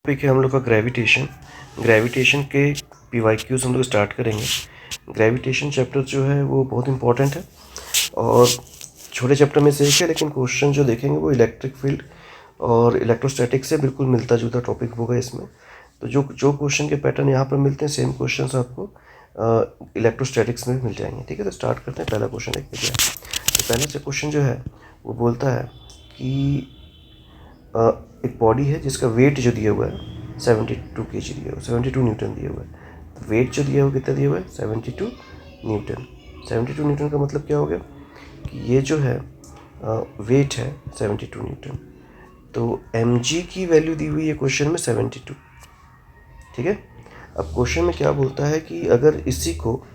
Topic है हम लोग का ग्रेविटेशन के PYQs हम लोग स्टार्ट करेंगे। ग्रेविटेशन चैप्टर जो है वो बहुत इंपॉर्टेंट है और छोटे चैप्टर में से एक है, लेकिन क्वेश्चन जो देखेंगे वो इलेक्ट्रिक फील्ड और इलेक्ट्रोस्टैटिक से बिल्कुल मिलता जुलता टॉपिक होगा इसमें। तो जो क्वेश्चन के पैटर्न यहाँ पर मिलते हैं सेम क्वेश्चंस आपको इलेक्ट्रोस्टैटिक्स में मिल जाएंगे। ठीक है, तो स्टार्ट करते हैं। पहला क्वेश्चन देखते हैं। तो पहला से क्वेश्चन जो है वो बोलता है कि एक बॉडी है जिसका वेट जो दिया हुआ है 72 kg दिया हुआ है, 72 न्यूटन दिया हुआ है। वेट जो दिया हुआ कितना दिया हुआ है 72 न्यूटन। 72 न्यूटन का मतलब क्या हो गया कि ये जो है वेट है 72 न्यूटन, तो mg की वैल्यू दी हुई है क्वेश्चन में 72। ठीक है, अब क्वेश्चन में क्या बोलता है कि अगर इसी को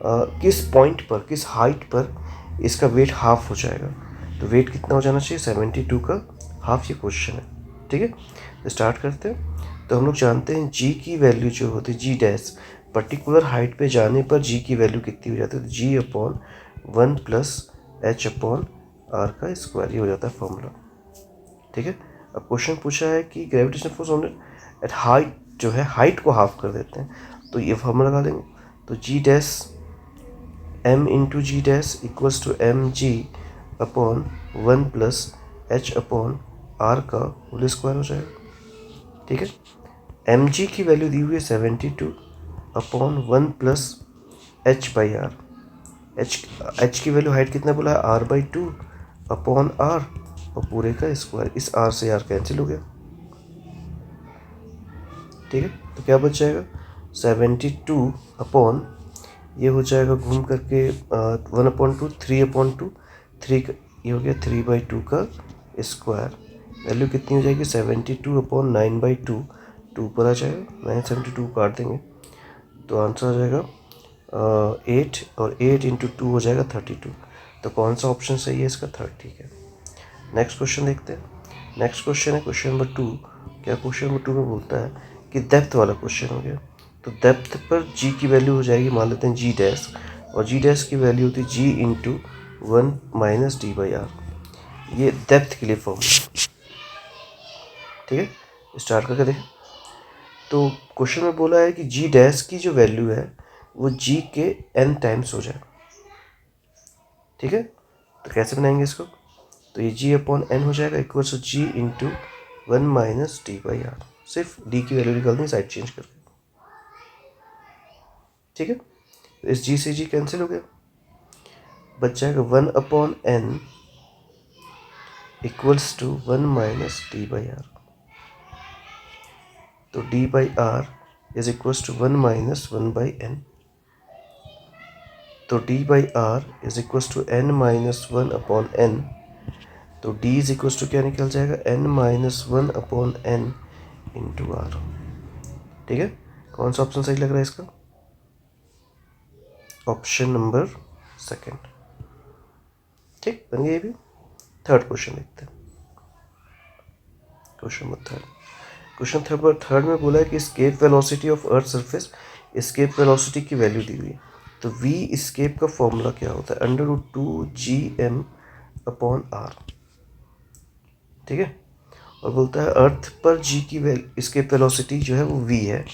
किस पॉइंट पर, किस हाइट पर इसका वेट हाफ हो जाएगा, तो वेट कितना हो जाना चाहिए 72 का हाफ, ये क्वेश्चन है। ठीक है, तो स्टार्ट करते हैं। तो हम लोग जानते हैं जी की वैल्यू जो होती है, जी डैश, पर्टिकुलर हाइट पे जाने पर जी की वैल्यू कितनी हो जाती है, तो g upon 1 plus H upon R का स्क्वायर, ये हो जाता है फॉर्मूला। ठीक है, अब क्वेश्चन पूछा है कि gravitational force on at height जो है, हाइट को हाफ कर देते हैं, तो ये फॉर्मूला लगा देंगे। तो g dash m into g dash equals to M g upon 1 plus H upon R का होल स्क्वायर हो जाएगा। ठीक है, एम जी की वैल्यू दी हुई है 72 upon 1 plus h by r. H की वैल्यू हाइट कितना बोला है r/2 अपॉन आर और पूरे का स्क्वायर, इस आर से आर कैंसिल हो गया। ठीक है, तो क्या बच जाएगा 72 अपॉन, ये हो जाएगा घूम करके 1/2, 3/2, 3 ये हो गया 3/2 का स्क्वायर। वैल्यू कितनी हो जाएगी 72 अपॉन 9/2, 2 पर आ जाएगा, 972 काट देंगे तो आंसर आ जाएगा 8, और 8 इंटू 2 हो जाएगा 32। तो कौन सा ऑप्शन सही है इसका, थर्ड। ठीक है, नेक्स्ट क्वेश्चन देखते हैं। नेक्स्ट क्वेश्चन है क्वेश्चन नंबर 2। क्या क्वेश्चन नंबर 2 में बोलता है कि डेप्थ वाला क्वेश्चन हो गया, तो डेप्थ पर जी की वैल्यू हो जाएगी, मान लेते हैं जी डैश, और जी डैश की वैल्यू होती है g into 1 minus D by R, ये डेप्थ के लिए फॉर्मूला। ठीक है, स्टार्ट करके देखें। तो क्वेश्चन में बोला है कि जी डैश की जो वैल्यू है वो जी के n टाइम्स हो जाए। ठीक है, तो कैसे बनाएंगे इसको, तो ये जी अपॉन एन हो जाएगा equal to g into 1 minus D by r, सिर्फ डी की वैल्यू निकाल दें साइड चेंज करके। ठीक है, तो इस जी से जी कैंसिल हो गया, बच जाएगा 1 upon N equals to 1 minus D by R. तो D by R is equals to 1 minus 1 by N, तो D by R is equals to N minus 1 upon N, तो डी इज इक्वल्स टू क्या निकल जाएगा N minus 1 upon N into R. ठीक है, कौन सा ऑप्शन सही लग रहा है इसका, ऑप्शन नंबर सेकंड। ठीक, बन गया ये भी। थर्ड क्वेश्चन देखते हैं। Question number third, question third में बोला है कि escape velocity of earth surface, escape velocity की वैल्यू दी हुई है। तो वी एस्केप का फॉर्मूला क्या होता है, √2gm अपॉन आर। ठीक है, और बोलता है अर्थ पर जी की एस्केप वेलोसिटी जो है वो वी है,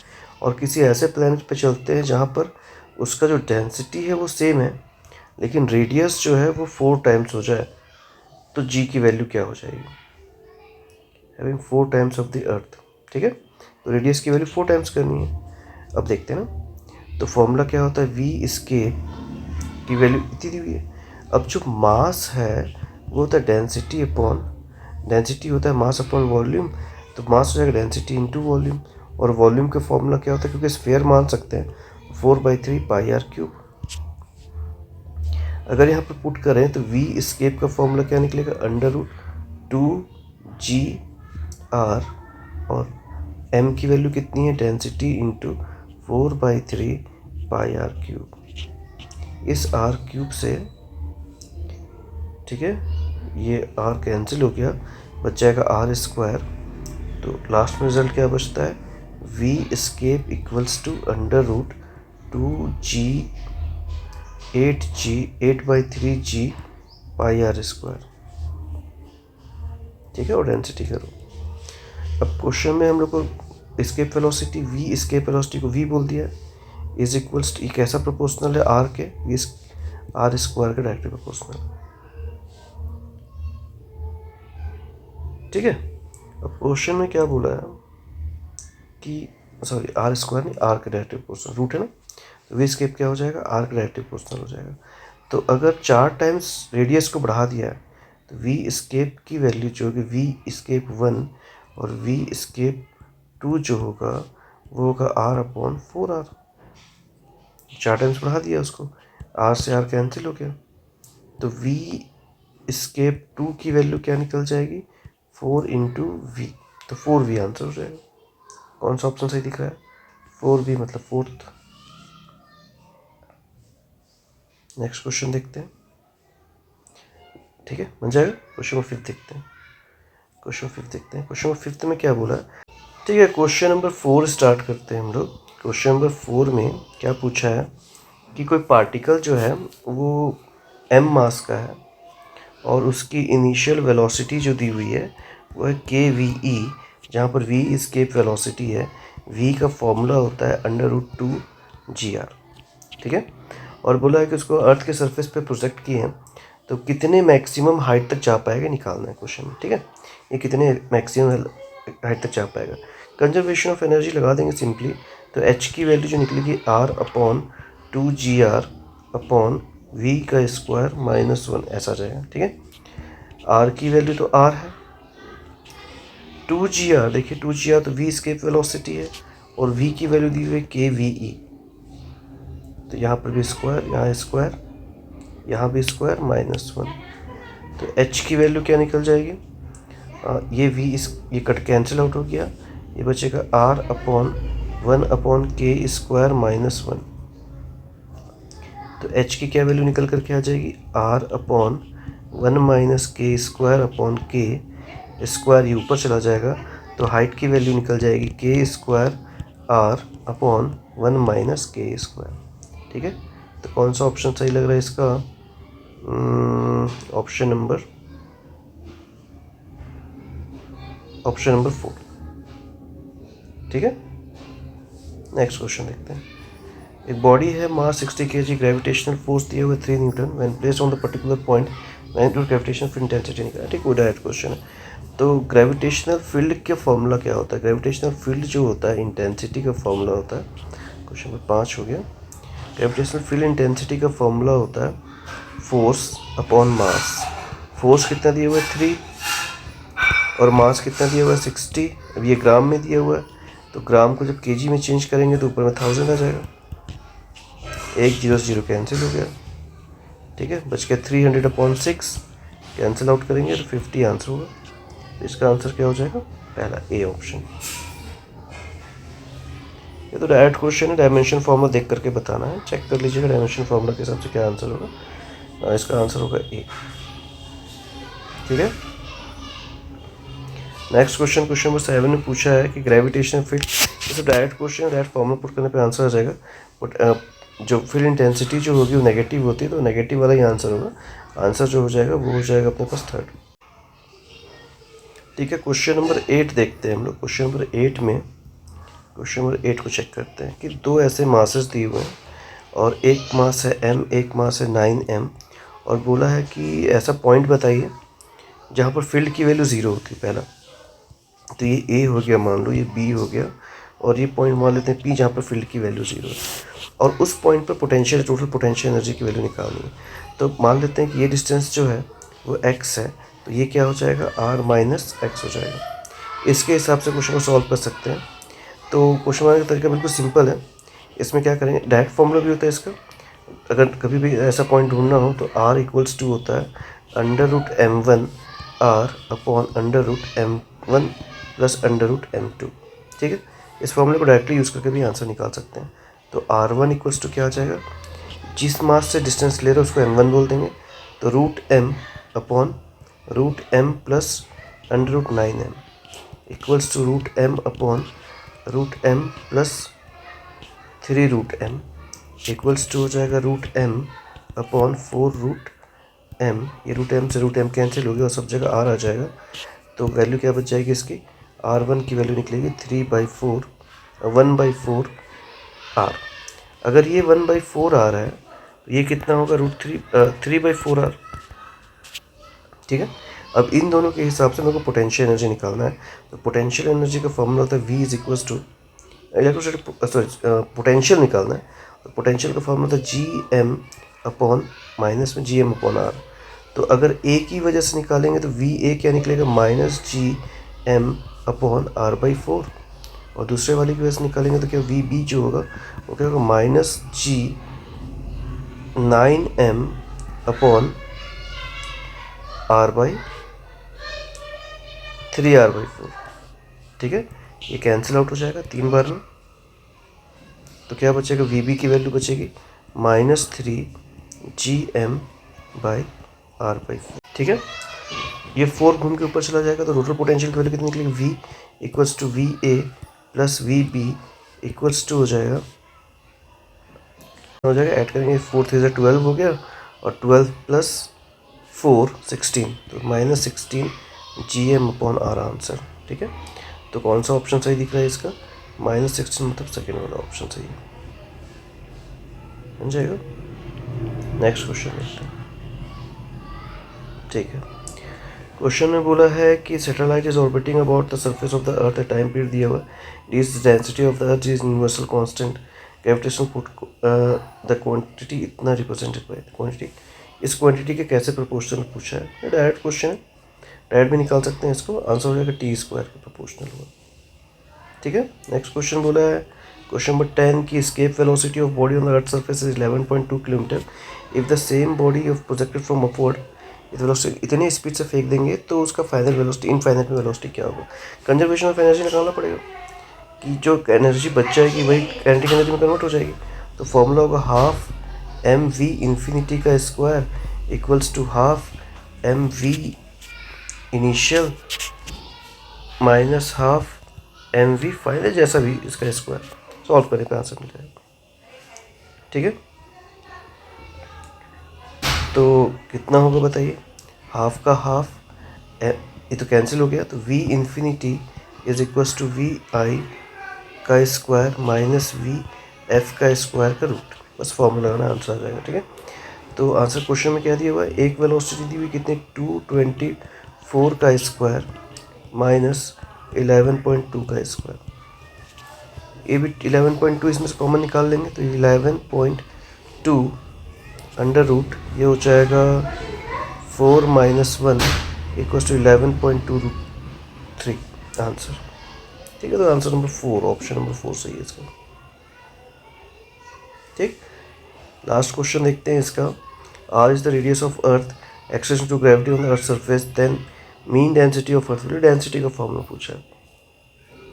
और किसी ऐसे प्लैनेट पे चलते हैं जहाँ पर उसका जो डेंसिटी है वो सेम है, लेकिन रेडियस जो है वो 4 टाइम्स हो जाए, तो जी की वैल्यू क्या हो जाएगी, having 4 times of the earth. ठीक है, तो रेडियस की वैल्यू 4 टाइम्स करनी है। अब देखते हैं ना, तो फॉर्मूला क्या होता है, वी एस्केप की वैल्यू इतनी दी हुई है। अब जो मास है वो होता है डेंसिटी अपॉन, डेंसिटी होता है मास अपॉन वॉल्यूम, तो मास हो जाएगा डेंसिटी इंटू वॉल्यूम, और वॉल्यूम का फॉर्मूला क्या होता है, क्योंकि स्फीयर मान सकते हैं 4/3 पाई आर क्यूब। अगर यहाँ पर पुट करें तो वी एस्केप का फॉर्मूला क्या निकलेगा, √2g आर, और m की वैल्यू कितनी है density into 4/3 pi r cube, इस आर क्यूब से। ठीक है, ये आर कैंसिल हो गया, बच जाएगा आर स्क्वायर, तो लास्ट में रिजल्ट क्या बचता है, v escape equals to √2g 8/3g pi r square. ठीक है, और डेंसिटी करो, अब क्वेश्चन में हम लोग को escape velocity v, escape velocity को v बोल दिया, इज इक्वल्स टू, ये कैसा प्रोपोर्शनल है r के, v आर स्क्वायर के डायरेक्टली प्रोपोर्शनल। ठीक है, अब क्वेश्चन में क्या बोला है कि सॉरी आर स्क्वायर नहीं, आर के डायरेक्टली प्रोपोर्शनल, रूट है ना, तो वी स्केप क्या हो जाएगा, आर के डायरेक्टली प्रोपोर्शनल हो जाएगा। तो अगर 4 टाइम्स रेडियस को बढ़ा दिया है तो वी स्केप की वैल्यू जो होगी वी स्केप 1 और वी स्केप 2 जो होगा वो होगा आर अपॉन 4r। 4 टाइम्स बढ़ा दिया उसको, आर से आर कैंसिल हो गया, तो वी स्केप 2 की वैल्यू क्या निकल जाएगी, 4 इंटू वी, तो 4v आंसर हो जाएगा। कौन सा ऑप्शन सही दिख रहा है, 4v मतलब फोर्थ। नेक्स्ट क्वेश्चन देखते हैं। ठीक है, बन जाएगा। क्वेश्चन नंबर 5 देखते हैं। क्वेश्चन 5 देखते हैं। क्वेश्चन नंबर 5 में क्या बोला है। ठीक है, क्वेश्चन नंबर 4 स्टार्ट करते हैं हम लोग। क्वेश्चन नंबर 4 में क्या पूछा है कि कोई पार्टिकल जो है वो m मास का है और उसकी इनिशियल वेलोसिटी जो दी हुई है वो है kve, जहाँ पर v एस्केप वेलोसिटी है, v का फॉर्मूला होता है √2gr। ठीक है, और बोला है कि उसको अर्थ के सरफेस पे प्रोजेक्ट किए हैं तो कितने मैक्सिमम हाइट तक जा पाएगा निकालना है क्वेश्चन में। ठीक है, ये कितने मैक्सिमम हाइट तक जा पाएगा। कंजर्वेशन ऑफ एनर्जी लगा देंगे सिंपली, तो h की वैल्यू जो निकलेगी r/2gr अपॉन v का स्क्वायर -1 ऐसा आ जाएगा। ठीक है, r की वैल्यू तो r है, 2gr देखिए 2gr तो v स्केप वेलोसिटी है और v की वैल्यू दी हुई है kve, तो यहाँ पर भी स्क्वायर, यहाँ स्क्वायर, यहाँ भी स्क्वायर -1, तो h की वैल्यू क्या निकल जाएगी, ये v ये कट कैंसिल आउट हो गया, ये बचेगा r/1/k² -1, तो h की क्या वैल्यू निकल कर के आ जाएगी, r/1 - k²/k, स्क्वायर ये ऊपर चला जाएगा तो हाइट की वैल्यू निकल जाएगी k² r/1 - k²। ठीक है, तो कौन सा ऑप्शन सही लग रहा है इसका, ऑप्शन नंबर 4। ठीक है, नेक्स्ट क्वेश्चन देखते हैं। एक बॉडी है, मास 60 kg, ग्रेविटेशनल फोर्स दिया हुआ 3 Newton, when placed on the particular point magnitude gravitational field intensity निकला। ठीक, कोई डायरेक्ट क्वेश्चन है। तो ग्रेविटेशनल फील्ड का फॉर्मूला क्या होता है, ग्रेविटेशनल फील्ड जो होता है इंटेंसिटी का फॉर्मूला होता है, क्वेश्चन नंबर 5 हो गया। ग्रेविटेशनल फील्ड इंटेंसिटी का फॉर्मूला होता है फोर्स अपॉन मास। फोर्स कितना दिया हुआ है 3 और मास कितना दिया हुआ है 60। अब ये ग्राम में दिया हुआ है तो ग्राम को जब केजी में चेंज करेंगे तो ऊपर में 1000 आ जाएगा, 1 0 0 कैंसिल हो गया। ठीक है, बच गया 300/6, कैंसिल आउट करेंगे तो 50 आंसर होगा। तो इसका आंसर क्या हो जाएगा, पहला ए ऑप्शन। ये तो डायरेक्ट क्वेश्चन है, डायमेंशन फॉर्मूला देख करके बताना है, चेक कर लीजिएगा डायमेंशन फॉर्मूला के हिसाब से क्या आंसर होगा। इसका आंसर होगा ए। ठीक है, नेक्स्ट क्वेश्चन, क्वेश्चन नंबर 7 में पूछा है कि ग्रेविटेशनल फील्ड, जैसे डायरेक्ट क्वेश्चन है, डायरेक्ट फॉर्मूला पुट करने पे आंसर आ जाएगा, बट जो फील्ड इंटेंसिटी जो होगी वो नेगेटिव होती है तो नेगेटिव वाला ही आंसर होगा। आंसर जो हो जाएगा वो हो जाएगा अपने पास 3rd। ठीक है, क्वेश्चन नंबर 8 देखते हैं हम लोग। क्वेश्चन नंबर 8 में, क्वेश्चन नंबर 8 को चेक करते हैं कि 2 ऐसे मासेस दिए हुए हैं और एक मास है m, एक मास है 9m, और बोला है कि ऐसा पॉइंट बताइए जहाँ पर फील्ड की वैल्यू 0 होती है पहला। तो ये ए हो गया, मान लो ये बी हो गया, और ये पॉइंट मान लेते हैं पी जहाँ पर फील्ड की वैल्यू 0 है, और उस पॉइंट पर पोटेंशियल, टोटल पोटेंशियल एनर्जी की वैल्यू निकालनी है। तो मान लेते हैं कि ये डिस्टेंस जो है वो x है, तो ये क्या हो जाएगा, r - x हो जाएगा। इसके हिसाब से क्वेश्चन को सॉल्व कर सकते हैं। तो क्वेश्चन बनाने का तरीका बिल्कुल सिंपल है। इसमें क्या करेंगे, डायरेक्ट फॉर्मूला भी होता है इसका, अगर कभी भी ऐसा पॉइंट ढूंढना हो तो r = 2 होता है √m1 r upon √m1 + √m2। ठीक है, इस फॉर्मूले को डायरेक्टली यूज़ करके भी आंसर निकाल सकते हैं। तो r1 = क्या आ जाएगा, जिस मास से डिस्टेंस ले रहे हो उसको m1 बोल देंगे, तो √m upon √m + √9m equals to √m upon √m + 3√m equals to हो जाएगा √m अपॉन 4√m। ये √m से √m कैंसिल हो गया और सब जगह r आ जाएगा, तो वैल्यू क्या बच जाएगी इसकी, R1 की वैल्यू निकलेगी 3/4 1/4 R। अगर ये 1/4 R है तो ये कितना होगा √3/4 R। ठीक है। अब इन दोनों के हिसाब से मेरे को पोटेंशियल एनर्जी निकालना है। तो पोटेंशियल एनर्जी का फॉर्मूला होता है V is equals to potential निकालना है तो पोटेंशियल का फॉर्मूला होता है GM अपॉन माइनस में GM अपॉन R। तो अगर A की वजह से निकालेंगे तो VA क्या निकलेगा -GM अपॉन R/4 और दूसरे वाले की वजह से निकालेंगे तो क्या VB जो होगा वो क्या होगा -9M अपॉन R/3R/4। ठीक है, ये कैंसिल आउट हो जाएगा 3 बार में। तो क्या बचेगा, VB की वैल्यू बचेगी -3GM/R/4। ठीक है, ये 4 घूम के ऊपर चला जाएगा तो टोटल पोटेंशियल की वैल्यू कितनी निकलेगी, V equals to VA plus VB equals to हो जाएगा ऐड करेंगे 4 3 12 हो गया और 12 प्लस 4 16 तो -16 GM अपॉन R आंसर। ठीक है, तो कौन सा ऑप्शन सही दिख रहा है इसका, -16 मतलब सेकेंड वाला ऑप्शन सही है। बन जाएगा। नेक्स्ट क्वेश्चन देखते हैं। ठीक है, क्वेश्चन में बोला है कि satellite is orbiting about the surface of the earth at time period दिया हुआ है। Is density of the earth is universal constant gravitational put the quantity इतना रिप्रेजेंटेड बाय क्वांटिटी। इस क्वांटिटी के कैसे प्रोपोर्शनल पूछा है, ये डायरेक्ट क्वेश्चन है, डायरेक्ट भी निकाल सकते हैं इसको। आंसर हो जाएगा T² का प्रोपोर्शनल होगा। ठीक है, नेक्स्ट क्वेश्चन बोला है क्वेश्चन नंबर 10 की escape velocity of body on the earth surface is 11.2 kilometre if the same body of projected from upward velocity इतनी स्पीड से फेंक देंगे तो उसका फाइनल वेलोसिटी इनफाइनाइट में वेलोसिटी क्या होगा। कंजर्वेशन ऑफ एनर्जी निकालना पड़ेगा कि जो एनर्जी बच जाएगी वही काइनेटिक एनर्जी में कन्वर्ट हो जाएगी। तो फॉर्मूला होगा ½ mv इन्फिनिटी का square equals to ½ mv initial minus ½ mv final, जैसा भी इसका स्क्वायर सॉल्व करने पे आंसर मिल जाएगा। ठीक है, तो कितना होगा बताइए, हाफ का हाफ, ये तो कैंसिल हो गया, तो v infinity is equals to V I का स्क्वायर माइनस वी एफ का स्क्वायर का रूट, बस फॉर्मूला लगाना आंसर आ जाएगा। ठीक है, तो आंसर क्वेश्चन में क्या दिया हुआ है, एक वेलोसिटी दी हुई कितने 224 का स्क्वायर माइनस 11.2 का स्क्वायर। ये भी 11.2 इसमें से कॉमन निकाल लेंगे तो 11.2 अंडर रूट ये हो जाएगा 4 - 1 इक्वल्स टू 11.2√3 आंसर। ठीक है, तो आंसर नंबर 4, ऑप्शन नंबर 4 सही है इसका। ठीक, लास्ट क्वेश्चन देखते हैं इसका। R is the radius of earth acceleration to gravity on the earth surface then mean density of earth. Density का फॉर्मूला पूछा है।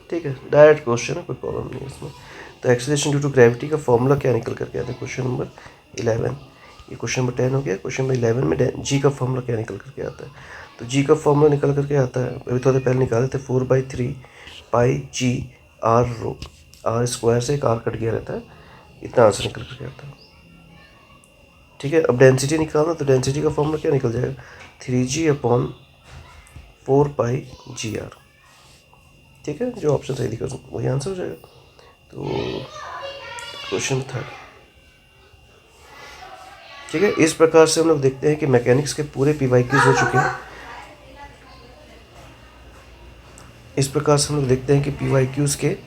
ठीक है, डायरेक्ट क्वेश्चन है, कोई प्रॉब्लम नहीं है इसमें। तो एक्सेलरेशन ड्यू टू ग्रेविटी का फॉर्मूला क्या निकल करके आता है, क्वेश्चन नंबर 11। ये क्वेश्चन नंबर 10 हो गया। क्वेश्चन नंबर 11 में जी का फॉर्मूला क्या निकल करके आता है, तो जी का फॉर्मूला निकल करके आता है, अभी थोड़े पहले निकाले थे 4/3 πg r रो, r स्क्वायर से एक r कट गया रहता है, इतना आंसर निकल करके आता है। ठीक है, अब डेंसिटी निकालना, तो डेंसिटी का फॉर्मूला क्या निकल जाएगा 3g/4πgr। ठीक है, जो ऑप्शन सही दिखा वही आंसर हो जाएगा। तो क्वेश्चन 3। ठीक है, इस प्रकार से हम लोग देखते हैं कि मैकेनिक्स के पूरे PYQs हो चुके हैं। इस प्रकार से हम लोग देखते हैं कि PYQs के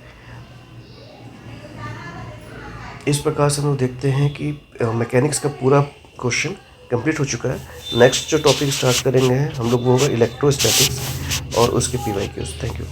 इस प्रकार से हम लोग देखते हैं कि मैकेनिक्स का पूरा क्वेश्चन कंप्लीट हो चुका है। नेक्स्ट जो टॉपिक स्टार्ट करेंगे हम लोग वो होगा इलेक्ट्रोस्टैटिक्स और उसके PYQs। Thank you.